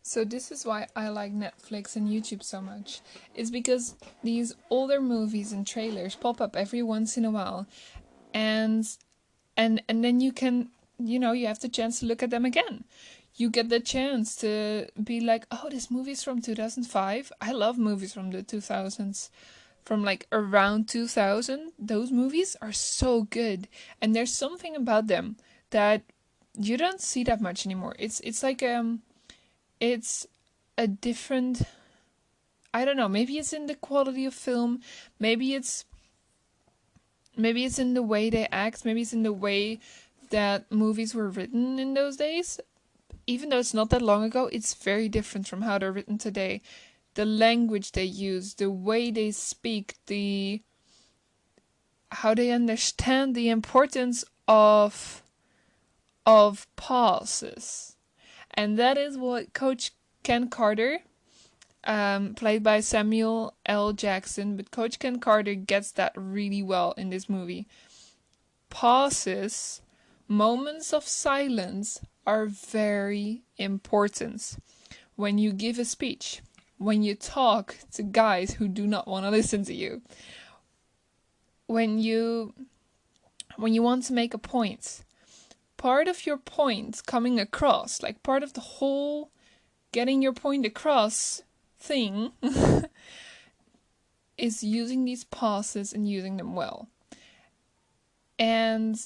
So this is why I like Netflix and YouTube so much. It's because these older movies and trailers pop up every once in a while, and and then you can, you have the chance to look at them again. You get the chance to be like, oh, this movie's from 2005. I love movies from the 2000s, from like around 2000. Those movies are so good, and there's something about them that you don't see that much anymore. It's like it's a different, I don't know, maybe it's in the quality of film, maybe it's in the way they act, maybe it's in the way that movies were written in those days. Even though it's not that long ago, it's very different from how they're written today. The language they use, the way they speak, the how they understand the importance of pauses. And that is what Coach Ken Carter, played by Samuel L. Jackson, but Coach Ken Carter gets that really well in this movie. Pauses, moments of silence, are very important when you give a speech, when you talk to guys who do not want to listen to you, when you want to make a point. Part of your point coming across, like part of the whole getting your point across thing, is using these pauses and using them well. And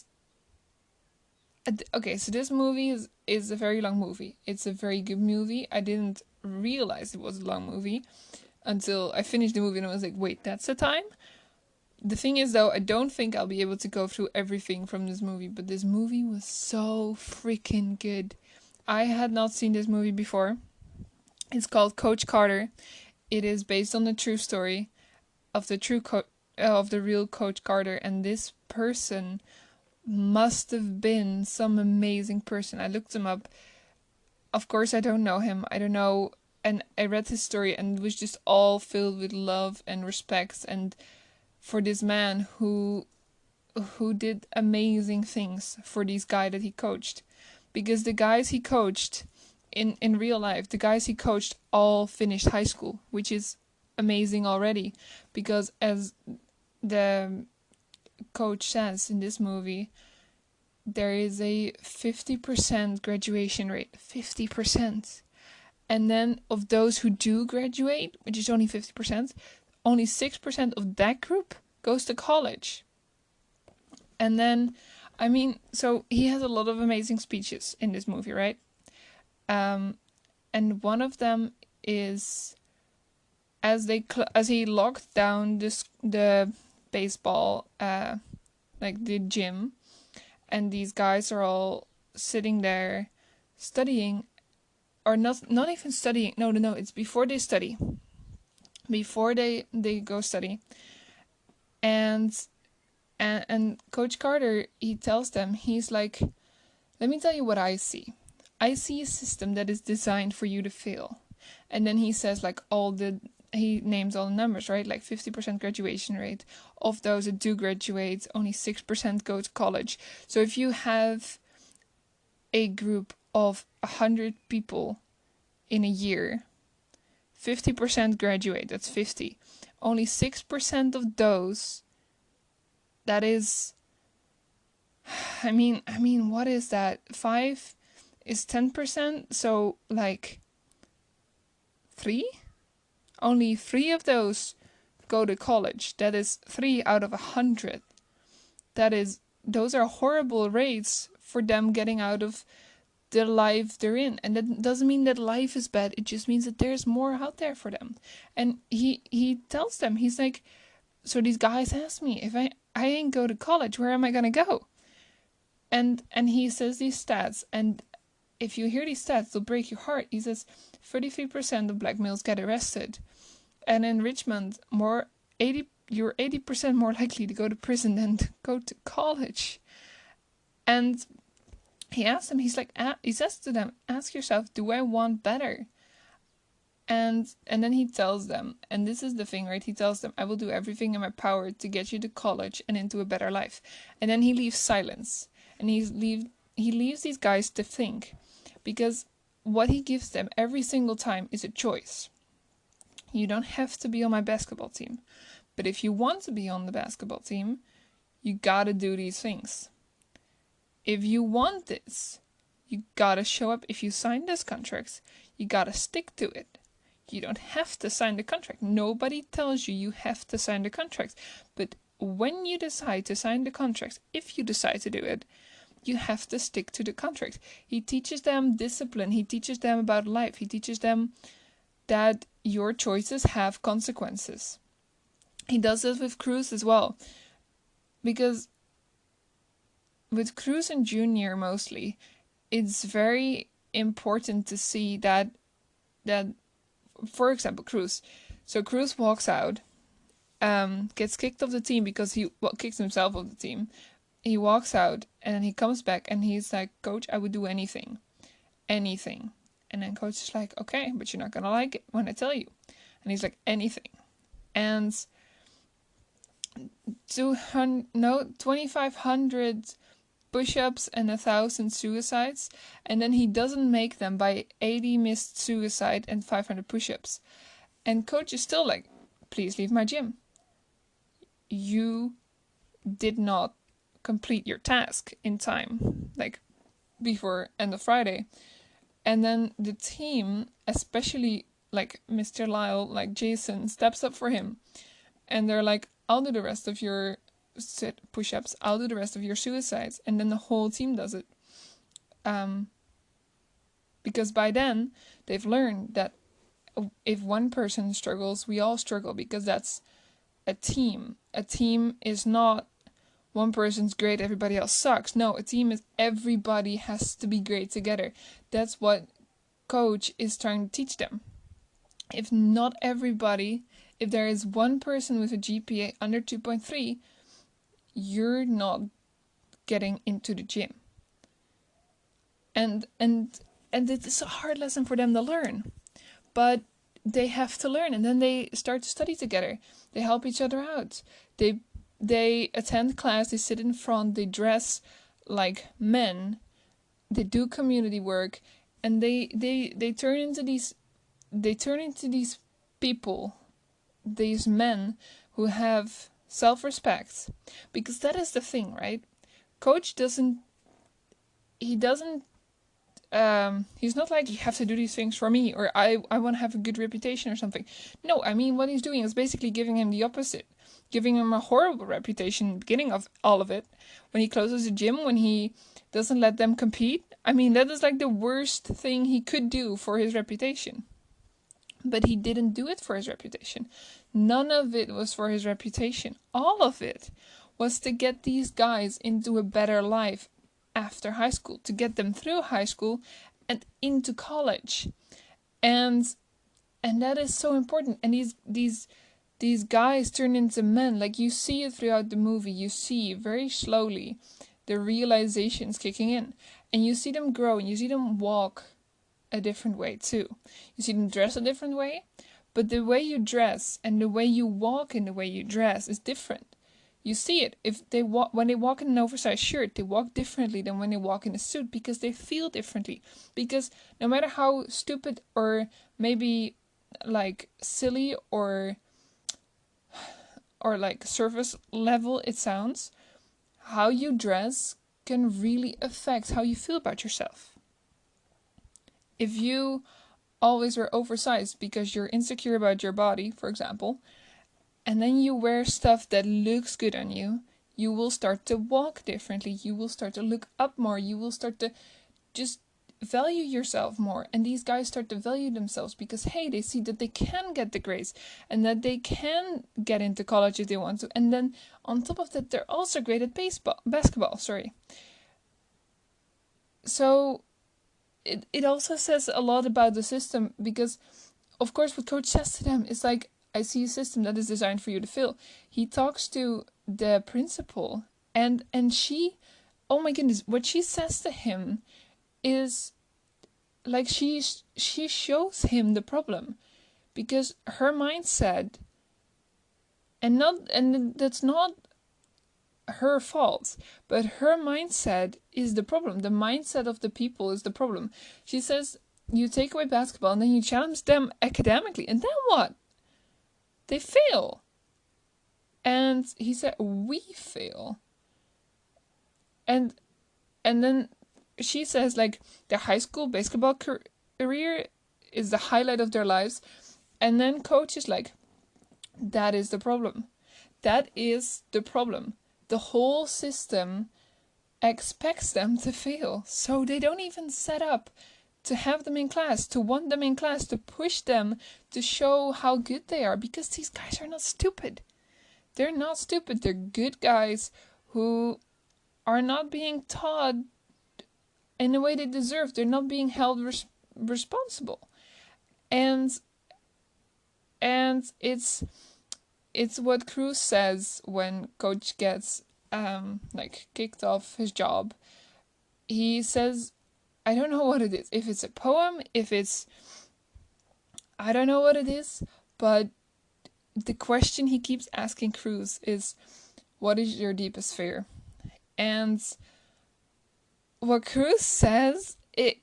okay, so this movie is a very long movie. It's a very good movie. I didn't realize it was a long movie until I finished the movie and I was like, wait, that's the time? The thing is, though, I don't think I'll be able to go through everything from this movie, but this movie was so freaking good. I had not seen this movie before. It's called Coach Carter. It is based on the true story of the real Coach Carter, and this person must have been some amazing person. I looked him up. Of course, I don't know him. I don't know. And I read his story, and it was just all filled with love and respect, and for this man who did amazing things for this guy that he coached. Because the guys he coached in real life, the guys he coached all finished high school, which is amazing already. Because as the coach says in this movie, there is a 50% graduation rate. 50%. And then of those who do graduate, which is only 50%, only 6% of that group goes to college. And then, I mean, so he has a lot of amazing speeches in this movie, right? And one of them is as he locked down the baseball, like the gym, and these guys are all sitting there studying, or not even studying. No, it's before they study. Before they go study. And Coach Carter, he tells them, he's like, let me tell you what I see. I see a system that is designed for you to fail. And then he says like he names all the numbers, right? Like 50% graduation rate. Of those that do graduate, only 6% go to college. So if you have a group of 100 people in a year, 50% graduate, that's 50. Only 6% of those, that is, I mean, what is that? 5 is 10%, so like 3? Only 3 of those go to college. That is 3 out of 100. Those are horrible rates for them getting out of the life they're in. And that doesn't mean that life is bad. It just means that there's more out there for them. And he tells them, he's like, so these guys ask me, if I ain't go to college, where am I gonna go? And he says these stats, and if you hear these stats, they'll break your heart. He says 33% of black males get arrested, and in Richmond, you're 80% more likely to go to prison than to go to college. And he asks them, he says to them, ask yourself, do I want better? And then he tells them, and this is the thing, right? He tells them, I will do everything in my power to get you to college and into a better life. And then he leaves silence, and he leaves these guys to think, because what he gives them every single time is a choice. You don't have to be on my basketball team, but if you want to be on the basketball team, you gotta do these things. If you want this, you gotta show up. If you sign this contract, you gotta stick to it. You don't have to sign the contract. Nobody tells you you have to sign the contract. But when you decide to sign the contract, if you decide to do it, you have to stick to the contract. He teaches them discipline. He teaches them about life. He teaches them that your choices have consequences. He does this with Cruz as well. Because with Cruz and Junior mostly, it's very important to see that for example, Cruz. So Cruz walks out, gets kicked off the team because he kicks himself off the team. He walks out and then he comes back and he's like, Coach, I would do anything. Anything. And then Coach is like, okay, but you're not gonna like it when I tell you. And he's like, anything. And 2,500 push-ups and 1,000 suicides, and then he doesn't make them by 80 missed suicide and 500 push-ups. And Coach is still like, please leave my gym. You did not complete your task in time, like before end of Friday. And then the team, especially like Mr. Lyle, like Jason, steps up for him. And they're like, I'll do the rest of your push-ups, I'll do the rest of your suicides. And then the whole team does it. Because by then, they've learned that if one person struggles, we all struggle, because that's a team. A team is not one person's great, everybody else sucks. No, a team is everybody has to be great together. That's what Coach is trying to teach them. If not everybody, if there is one person with a GPA under 2.3, you're not getting into the gym. And it's a hard lesson for them to learn. But they have to learn, and then they start to study together. They help each other out. They attend class, they sit in front, they dress like men, they do community work, and they turn into these people, these men who have self-respect. Because that is the thing, right? Coach doesn't he's not like, you have to do these things for me, or I want to have a good reputation or something. No, I mean, what he's doing is basically giving him the opposite. Giving him a horrible reputation in the beginning of all of it. When he closes the gym, when he doesn't let them compete. I mean, that is like the worst thing he could do for his reputation. But he didn't do it for his reputation. None of it was for his reputation. All of it was to get these guys into a better life after high school, to get them through high school and into college. And that is so important. And these guys turn into men. Like, you see it throughout the movie. You see very slowly the realizations kicking in. And you see them grow, and you see them walk a different way too. You see them dress a different way. But the way you dress and the way you walk and the way you dress is different. You see it. When they walk in an oversized shirt, they walk differently than when they walk in a suit, because they feel differently. Because no matter how stupid or maybe like silly or like surface level it sounds, how you dress can really affect how you feel about yourself. If you always wear oversized because you're insecure about your body, for example, and then you wear stuff that looks good on you, you will start to walk differently. You will start to look up more. You will start to just value yourself more. And these guys start to value themselves because, hey, they see that they can get the grades and that they can get into college if they want to. And then on top of that, they're also great at basketball. So it also says a lot about the system, because, of course, what Coach says to them is like, I see a system that is designed for you to fail. He talks to the principal, and she, oh my goodness, what she says to him is like, she shows him the problem, because her mindset, and that's not her fault, but her mindset is the problem. The mindset of the people is the problem. She says you take away basketball and then you challenge them academically, and then what? They fail. And he said, we fail. And then she says, like, their high school basketball career is the highlight of their lives. And then coach is like, that is the problem. That is the problem. The whole system expects them to fail. So they don't even set up to have them in class, to want them in class, to push them, to show how good they are. Because these guys are not stupid. They're not stupid. They're good guys who are not being taught in the way they deserve. They're not being held responsible. And it's what Cruz says when coach gets like kicked off his job. He says, I don't know what it is. If it's a poem, I don't know what it is, but the question he keeps asking Cruz is, what is your deepest fear? And what Cruz says, it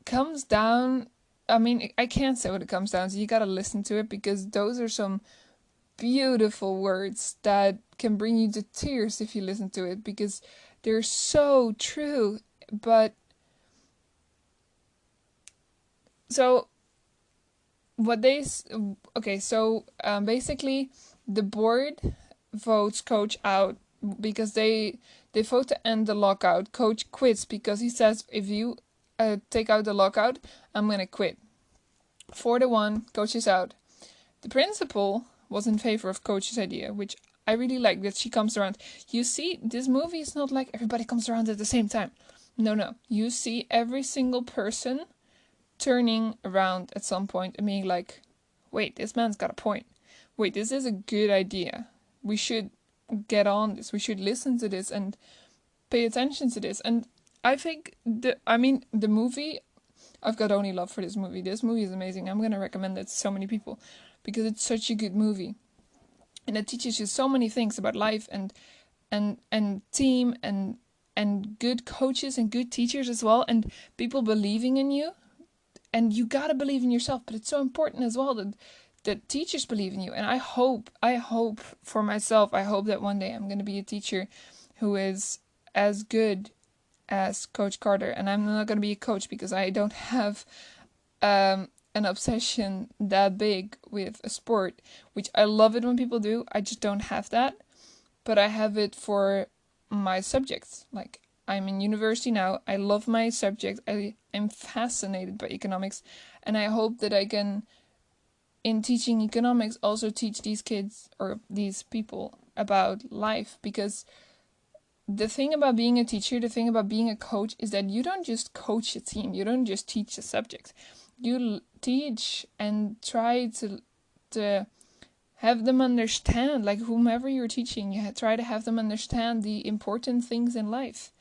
comes down, I mean, I can't say what it comes down to. You gotta listen to it, because those are some beautiful words that can bring you to tears if you listen to it, because they're so true. But so what they basically the board votes coach out because they vote to end the lockout. Coach quits because he says, if you take out the lockout, I'm gonna quit. 4-1, coach is out. The principal was in favor of coach's idea, which I really like, that she comes around. You see, this movie is not like everybody comes around at the same time. No. You see every single person turning around at some point and being like, wait, this man's got a point. Wait, this is a good idea. We should get on this. We should listen to this and pay attention to this. And I think the movie, I've got only love for this movie. This movie is amazing. I'm going to recommend it to so many people because it's such a good movie. And it teaches you so many things about life and team and good coaches and good teachers as well, and people believing in you. And you gotta believe in yourself, but it's so important as well that teachers believe in you. And I hope for myself, I hope that one day I'm gonna be a teacher who is as good as Coach Carter. And I'm not gonna be a coach because I don't have an obsession that big with a sport, which I love it when people do. I just don't have that, but I have it for my subjects. Like, I'm in university now. I love my subject. I'm fascinated by economics, and I hope that I can, in teaching economics, also teach these kids or these people about life. Because the thing about being a teacher, the thing about being a coach, is that you don't just coach a team. You don't just teach a subject. You teach and try to have them understand, like whomever you're teaching, you try to have them understand the important things in life.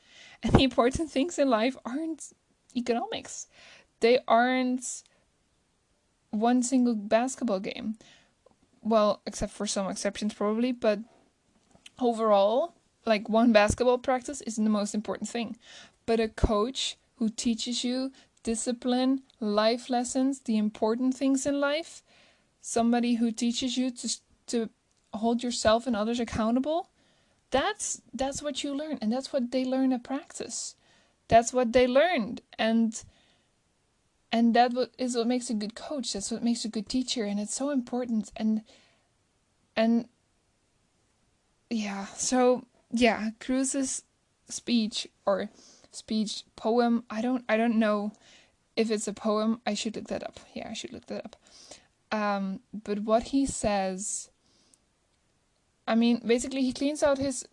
And the important things in life aren't economics. They aren't one single basketball game. Well, except for some exceptions probably, but overall, like, one basketball practice isn't the most important thing. But a coach who teaches you discipline, life lessons, the important things in life, somebody who teaches you to hold yourself and others accountable, that's what you learn, and that's what they learn at practice. That's what they learned, and that is what makes a good coach. That's what makes a good teacher, and it's so important. And yeah, so yeah, Cruz's speech poem. I don't know if it's a poem. I should look that up. Yeah, I should look that up. But what he says, I mean, basically he cleans out his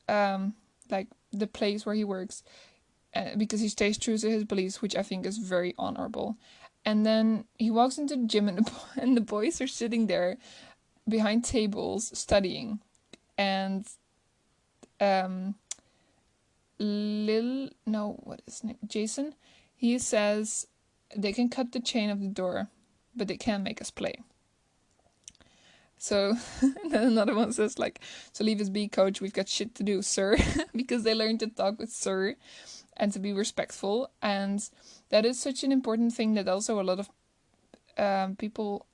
like the place where he works, because he stays true to his beliefs, which I think is very honorable. And then he walks into the gym, and the boys are sitting there behind tables studying, and Jason, he says they can cut the chain of the door, but they can't make us play. So then another one says like, so leave us be, coach, we've got shit to do, sir. Because they learn to talk with sir and to be respectful. And that is such an important thing that also a lot of people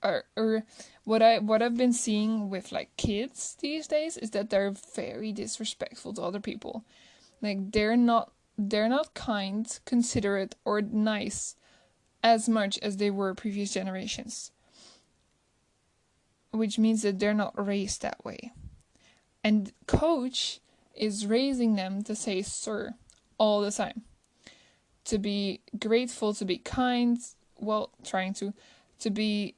are, or what I've been seeing with like kids these days is that they're very disrespectful to other people. Like they're not kind, considerate, or nice as much as they were previous generations. Which means that they're not raised that way. And coach is raising them to say sir all the time. To be grateful, to be kind, well, trying to be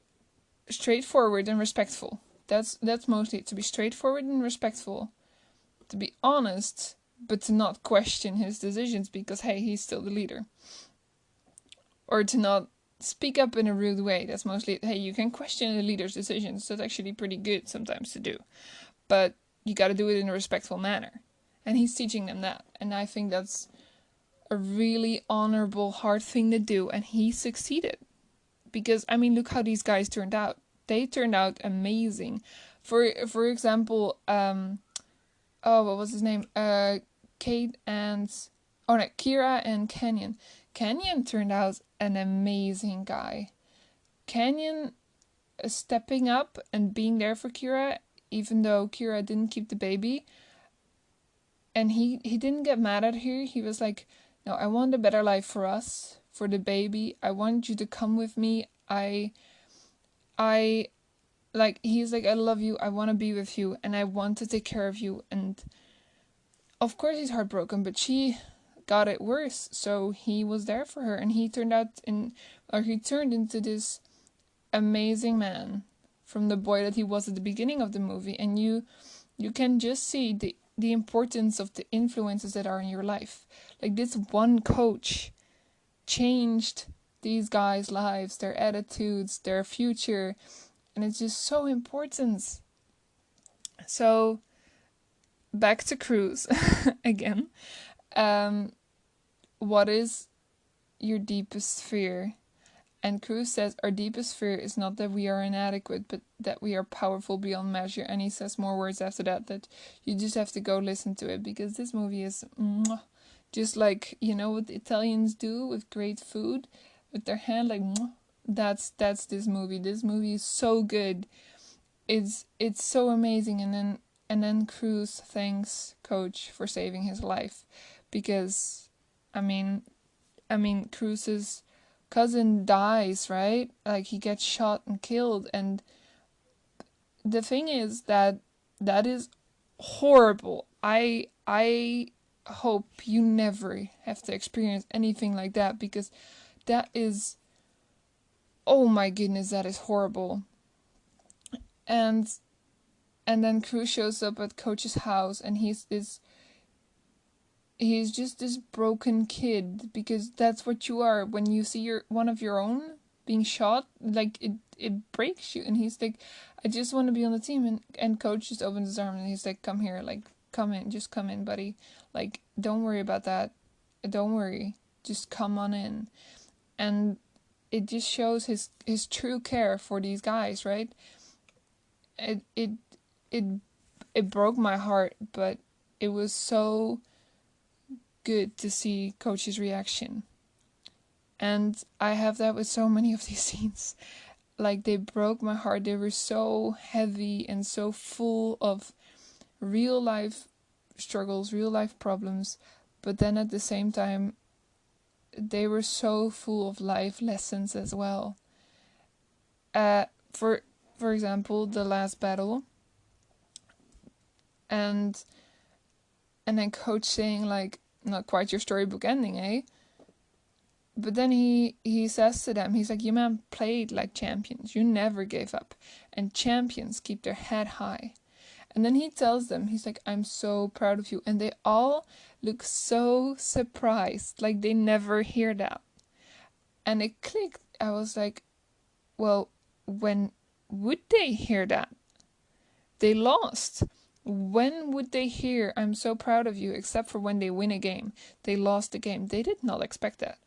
straightforward and respectful. That's mostly it. To be straightforward and respectful. To be honest, but to not question his decisions because hey, he's still the leader. Or to not speak up in a rude way. That's mostly it. Hey, you can question the leader's decisions. That's actually pretty good sometimes to do. But you got to do it in a respectful manner. And he's teaching them that. And I think that's a really honorable, hard thing to do. And he succeeded. Because, I mean, look how these guys turned out. They turned out amazing. For example, what was his name? Kate and... Oh, no, Kira and Kenyon. Kenyon turned out an amazing guy. Kenyon stepping up and being there for Kira, even though Kira didn't keep the baby. And he didn't get mad at her. He was like, no, I want a better life for us, for the baby. I want you to come with me. He's like, I love you. I want to be with you. And I want to take care of you. And of course he's heartbroken, but she got it worse. So he was there for her. And he turned into this amazing man from the boy that he was at the beginning of the movie. And you can just see the importance of the influences that are in your life. Like this one coach changed these guys' lives, their attitudes, their future, and it's just so important. So back to Cruz again. What is your deepest fear? And Cruz says, our deepest fear is not that we are inadequate, but that we are powerful beyond measure. And he says more words after that you just have to go listen to it. Because this movie is just like, you know what the Italians do with great food? With their hand, like, that's this movie. This movie is so good. It's so amazing. And then Cruz thanks Coach for saving his life. Because, I mean, Cruz's cousin dies, right? Like he gets shot and killed, and the thing is that is horrible. I hope you never have to experience anything like that, because that is, oh my goodness, that is horrible. And then Cruz shows up at Coach's house, and he's just this broken kid, because that's what you are when you see one of your own being shot. Like it breaks you. And he's like, I just want to be on the team. And Coach just opens his arms and he's like, come here, like come in, just come in, buddy. Like don't worry about that. Don't worry, just come on in. And it just shows his true care for these guys, right? It broke my heart, but it was so good to see Coach's reaction. And I have that with so many of these scenes. Like, they broke my heart. They were so heavy and so full of real life struggles, real life problems. But then at the same time, they were so full of life lessons as well. For example, the last battle. And then Coach saying, like, not quite your storybook ending, eh? But then he says to them, he's like, you men played like champions. You never gave up. And champions keep their head high. And then he tells them, he's like, I'm so proud of you. And they all look so surprised, like they never hear that. And it clicked. I was like, well, when would they hear that? They lost. When would they hear, I'm so proud of you, except for when they win a game? They lost the game. They did not expect that.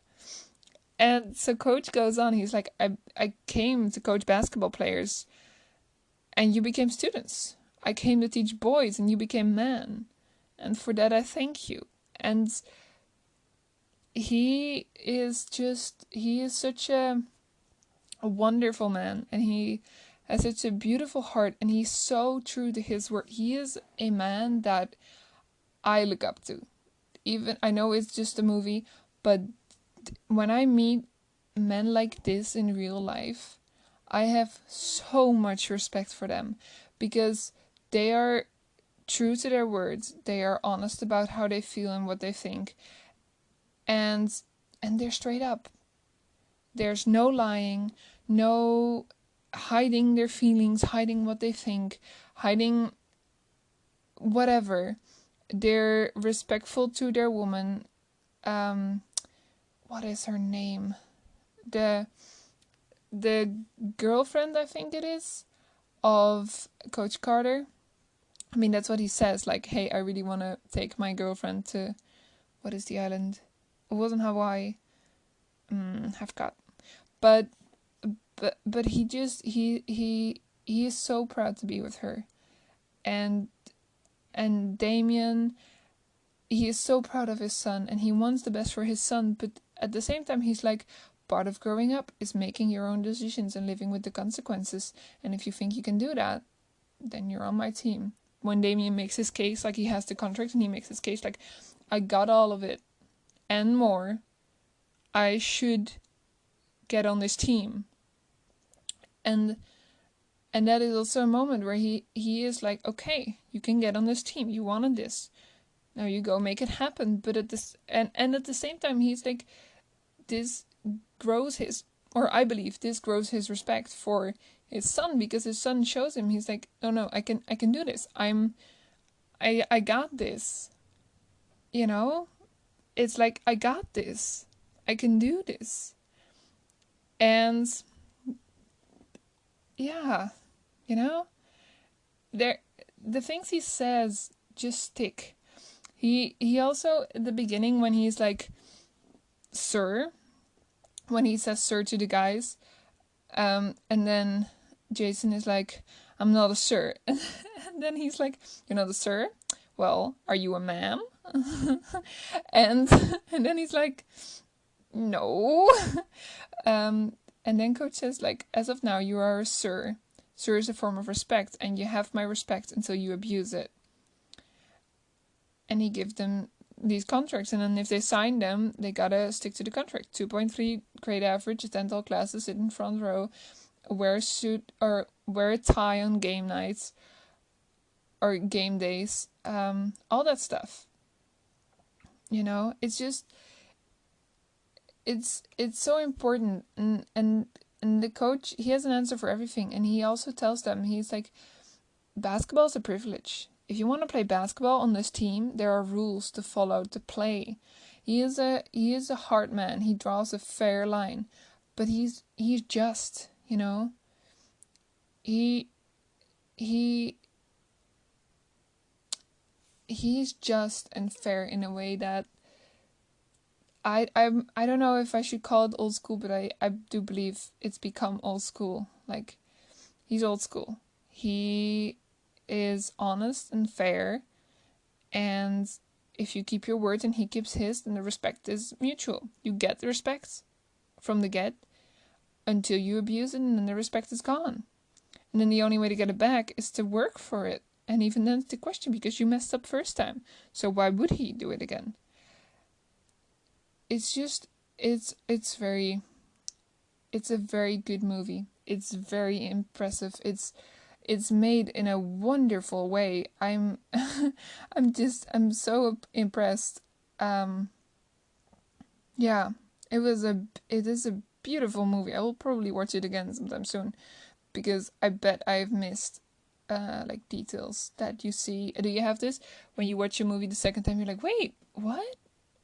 And so Coach goes on, he's like, I came to coach basketball players and you became students. I came to teach boys and you became men. And for that I thank you. And he is such a wonderful man, and he has such a beautiful heart, and he's so true to his word. He is a man that I look up to. Even I know it's just a movie, but when I meet men like this in real life, I have so much respect for them, because they are true to their words. They are honest about how they feel and what they think, and they're straight up. There's no lying, no hiding their feelings, hiding what they think, hiding whatever. They're respectful to their woman. What is her name? The girlfriend, I think it is, of Coach Carter. I mean, that's what he says. Like, hey, I really want to take my girlfriend to, what is the island? It wasn't Hawaii. Have got. But he just he is so proud to be with her, and Damien, he is so proud of his son, and he wants the best for his son, but at the same time he's like, part of growing up is making your own decisions and living with the consequences, and if you think you can do that, then you're on my team. When Damien makes his case, like he has the contract and he makes his case like, I got all of it and more, I should get on this team. And that is also a moment where he is like, okay, you can get on this team, you wanted this, now you go make it happen. But at this and at the same time he's like, this grows his, or I believe this grows his respect for his son, because his son shows him, he's like, no, I can do this, I got this, you know. It's like, I got this, I can do this. And yeah, you know, the things he says just stick. He also, at the beginning, when he's like, sir, when he says sir to the guys, and then Jason is like, I'm not a sir. And then he's like, you're not a sir? Well, are you a ma'am? and then he's like, no. And then Coach says, like, as of now, you are a sir. Sir is a form of respect, and you have my respect until you abuse it. And he gives them these contracts, and then if they sign them, they gotta stick to the contract. 2.3 grade average, attend all classes, sit in front row, wear a suit or wear a tie on game nights or game days, all that stuff. You know, it's just, it's so important, and the coach, he has an answer for everything, and he also tells them, he's like, basketball is a privilege. If you want to play basketball on this team, there are rules to follow to play. He is a hard man. He draws a fair line, but he's just, you know. He's just and fair in a way that I don't know if I should call it old school, but I do believe it's become old school. Like, he's old school. He is honest and fair, and if you keep your word and he keeps his, then the respect is mutual. You get the respect from the get until you abuse it, and then the respect is gone. And then the only way to get it back is to work for it. And even then it's the question, because you messed up first time. So why would he do it again? It's just, it's a very good movie. It's very impressive. It's made in a wonderful way. I'm so impressed. Yeah, it is a beautiful movie. I will probably watch it again sometime soon, because I bet I've missed like details that you see. Do you have this when you watch a movie the second time? You're like, wait, what?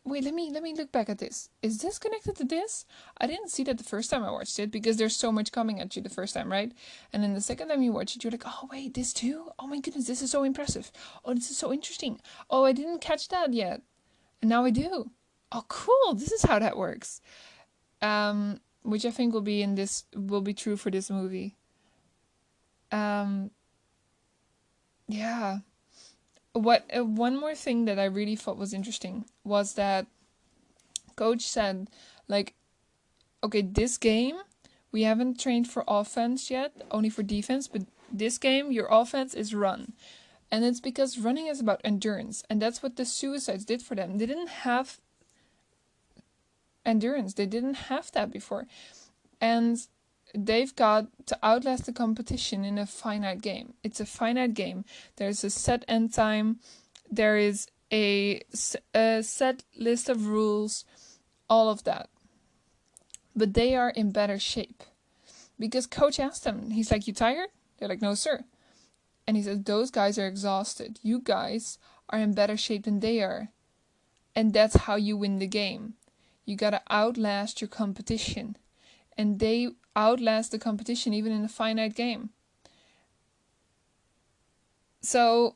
Wait, let me look back at this. Is this connected to this? I didn't see that the first time I watched it, because there's so much coming at you the first time, right? And then the second time you watch it, you're like, oh wait, this too? Oh my goodness, this is so impressive. Oh, this is so interesting. Oh, I didn't catch that yet, and now I do. Oh, cool. This is how that works. Which I think will be true for this movie. Yeah. What one more thing that I really thought was interesting was that coach said, like, okay, this game we haven't trained for offense yet, only for defense, but this game your offense is run. And it's because running is about endurance, and that's what the suicides did for them. They didn't have endurance. They didn't have that before. And they've got to outlast the competition in a finite game. It's a finite game. There's a set end time. There is a set list of rules, all of that. But they are in better shape. Because coach asked them, he's like, you tired? They're like, no, sir. And he says, those guys are exhausted. You guys are in better shape than they are. And that's how you win the game. You gotta outlast your competition. And they outlast the competition even in a finite game. So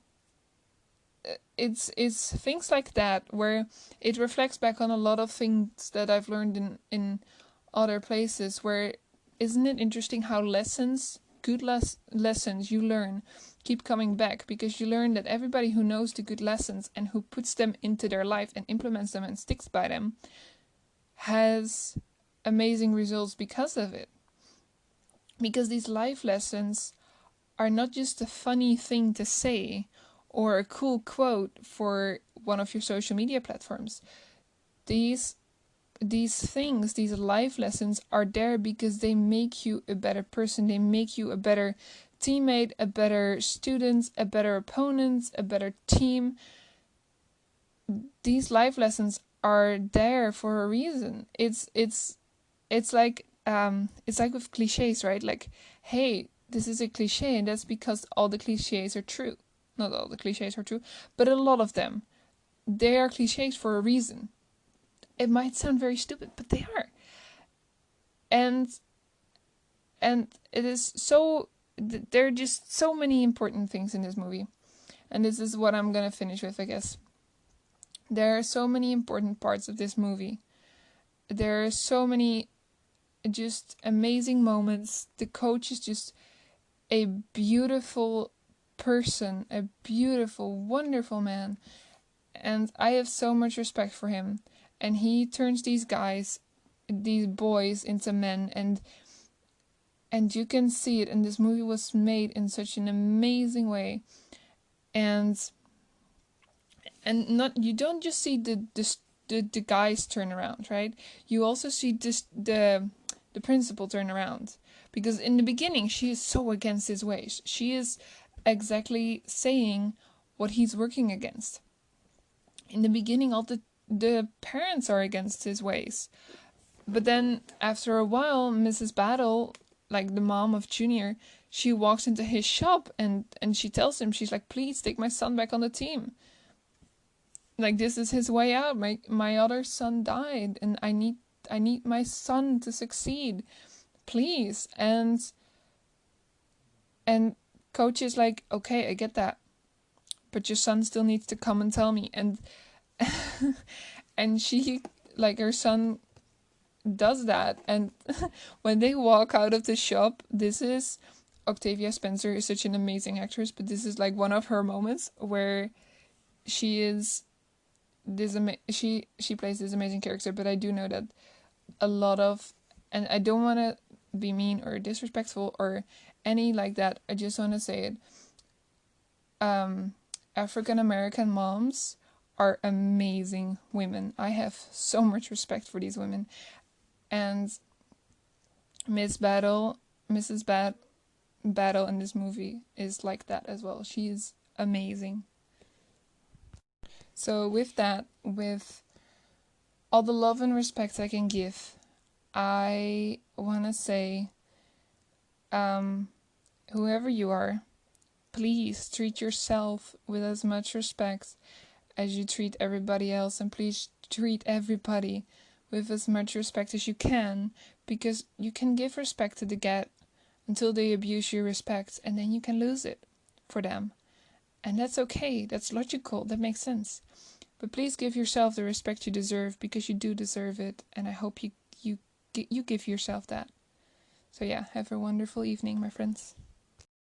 it's things like that where it reflects back on a lot of things that I've learned in other places, where isn't it interesting how good lessons you learn keep coming back, because you learn that everybody who knows the good lessons and who puts them into their life and implements them and sticks by them has amazing results because of it. Because these life lessons are not just a funny thing to say or a cool quote for one of your social media platforms. These things, these life lessons are there because they make you a better person. They make you a better teammate, a better student, a better opponent, a better team. These life lessons are there for a reason. It's like with cliches, right? Like, hey, this is a cliche, and that's because all the cliches are true. Not all the cliches are true, but a lot of them. They are cliches for a reason. It might sound very stupid, but they are. And it is so, there are just so many important things in this movie. And this is what I'm gonna finish with, I guess. There are so many important parts of this movie. There are so many just amazing moments. The coach is just a beautiful person, a beautiful, wonderful man. And I have so much respect for him. And he turns these guys, these boys, into men, and you can see it. And this movie was made in such an amazing way. And not, you don't just see the guys turn around, right? You also see the principal turn around, because in the beginning she is so against his ways. She is exactly saying what he's working against. In the beginning, all the parents are against his ways, but then after a while, Mrs. Battle, like the mom of Junior, she walks into his shop and she tells him, she's like, please take my son back on the team. Like, this is his way out. My other son died, and I need my son to succeed, please. And coach is like, okay, I get that, but your son still needs to come and tell me. And and she, like, her son does that. And when they walk out of the shop, this is, Octavia Spencer is such an amazing actress, but this is like one of her moments where she is this she plays this amazing character. But I do know that a lot of, and I don't want to be mean or disrespectful or any like that, I just want to say it, African American moms are amazing women. I have so much respect for these women. And Mrs. Battle in this movie is like that as well. She is amazing. So with that, with all the love and respect I can give, I want to say, whoever you are, please treat yourself with as much respect as you treat everybody else, and please treat everybody with as much respect as you can, because you can give respect to the get until they abuse your respect, and then you can lose it for them. And that's okay, that's logical, that makes sense. But please give yourself the respect you deserve, because you do deserve it, and I hope you give yourself that. So yeah, have a wonderful evening, my friends.